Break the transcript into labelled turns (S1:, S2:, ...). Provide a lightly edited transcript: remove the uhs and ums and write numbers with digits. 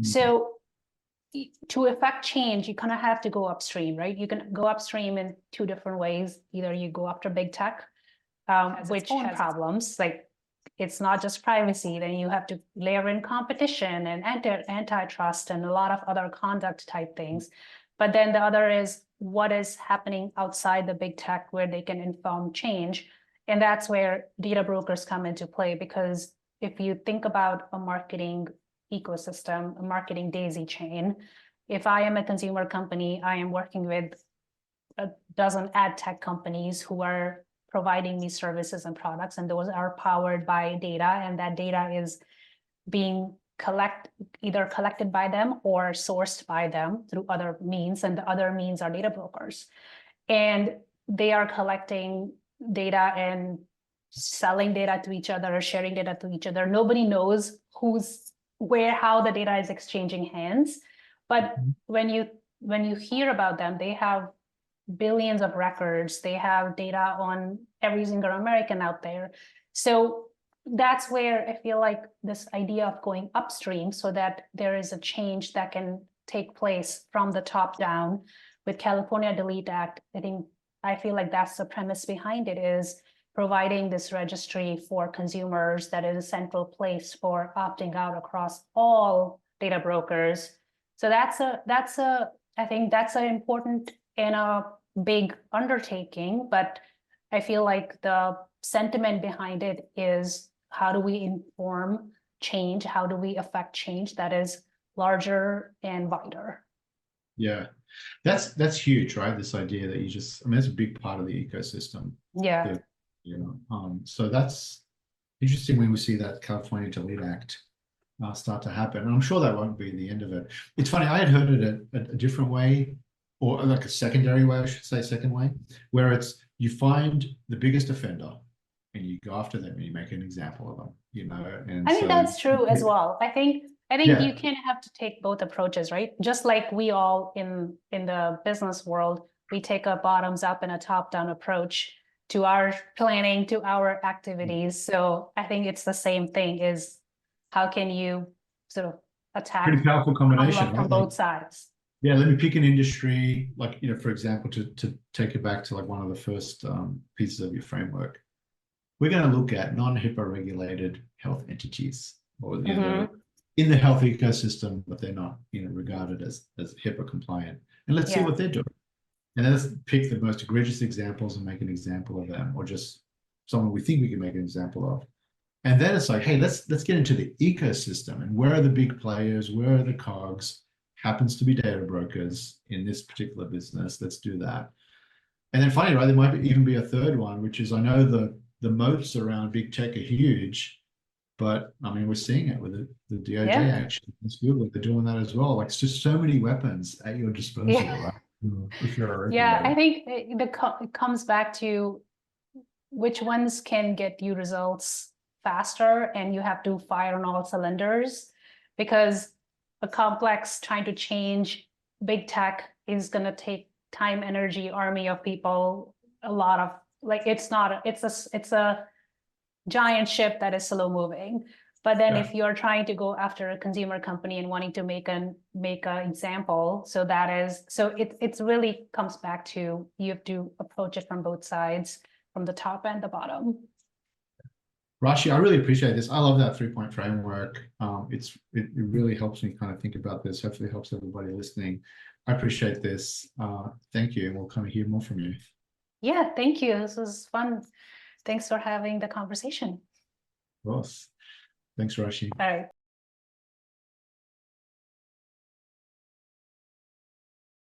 S1: So to affect change, you kind of have to go upstream, right? You can go upstream in two different ways. Either you go after big tech, which has problems, like it's not just privacy, then you have to layer in competition and antitrust and a lot of other conduct type things. But then the other is what is happening outside the big tech where they can inform change. And that's where data brokers come into play, because if you think about a marketing ecosystem, a marketing daisy chain, if I am a consumer company, I am working with a dozen ad tech companies who are providing me services and products, and those are powered by data, and that data is being either collected by them or sourced by them through other means, and the other means are data brokers. And they are collecting data and selling data to each other, sharing data to each other. Nobody knows how the data is exchanging hands. But when you hear about them, they have billions of records. They have data on every single American out there. So that's where I feel like this idea of going upstream so that there is a change that can take place from the top down with California Delete Act. I feel like that's the premise behind it, is providing this registry for consumers that is a central place for opting out across all data brokers. So I think that's an important and a big undertaking, but I feel like the sentiment behind it is, how do we inform change? How do we affect change that is larger and wider?
S2: Yeah, that's huge, right? This idea that that's a big part of the ecosystem.
S1: Yeah.
S2: So that's interesting when we see that California Delete Act start to happen. And I'm sure that won't be the end of it. It's funny, I had heard it a different way, or like a secondary way, I should say, second way, where it's you find the biggest offender and you go after them and you make an example of them, And
S1: I think that's true as well. I think you can have to take both approaches, right? Just like we all in the business world, we take a bottoms up and a top down approach to our planning, to our activities. So I think it's the same thing, is how can you sort of attack
S2: pretty powerful combination
S1: from both sides?
S2: Yeah, let me pick an industry, like, for example, to take it back to like one of the first pieces of your framework. We're going to look at non-HIPAA regulated health entities, or in the health ecosystem, but they're not regarded as HIPAA compliant. And let's see what they're doing. And let's pick the most egregious examples and make an example of them, or just someone we think we can make an example of. And then it's like, hey, let's get into the ecosystem, and where are the big players? Where are the cogs? Happens to be data brokers in this particular business. Let's do that. And then finally, right, there might even be a third one, which is, I know the moats around big tech are huge, but I mean, we're seeing it with the DOJ action. It's good, they're doing that as well. Like, it's just so many weapons at your disposal, right? If you're
S1: I think it comes back to which ones can get you results faster, and you have to fire on all cylinders, because a complex trying to change big tech is going to take time, energy, army of people, a lot of, like, it's a giant ship that is slow moving. But then if you're trying to go after a consumer company and wanting to make an example, it really comes back to, you have to approach it from both sides, from the top and the bottom.
S2: Raashee, I really appreciate this. I love that 3-point framework. It really helps me kind of think about this. Hopefully it helps everybody listening. I appreciate this. Thank you. And we'll kind of hear more from you.
S1: Yeah, thank you. This was fun. Thanks for having the conversation.
S2: Of course. Thanks, Raashee.
S1: All right.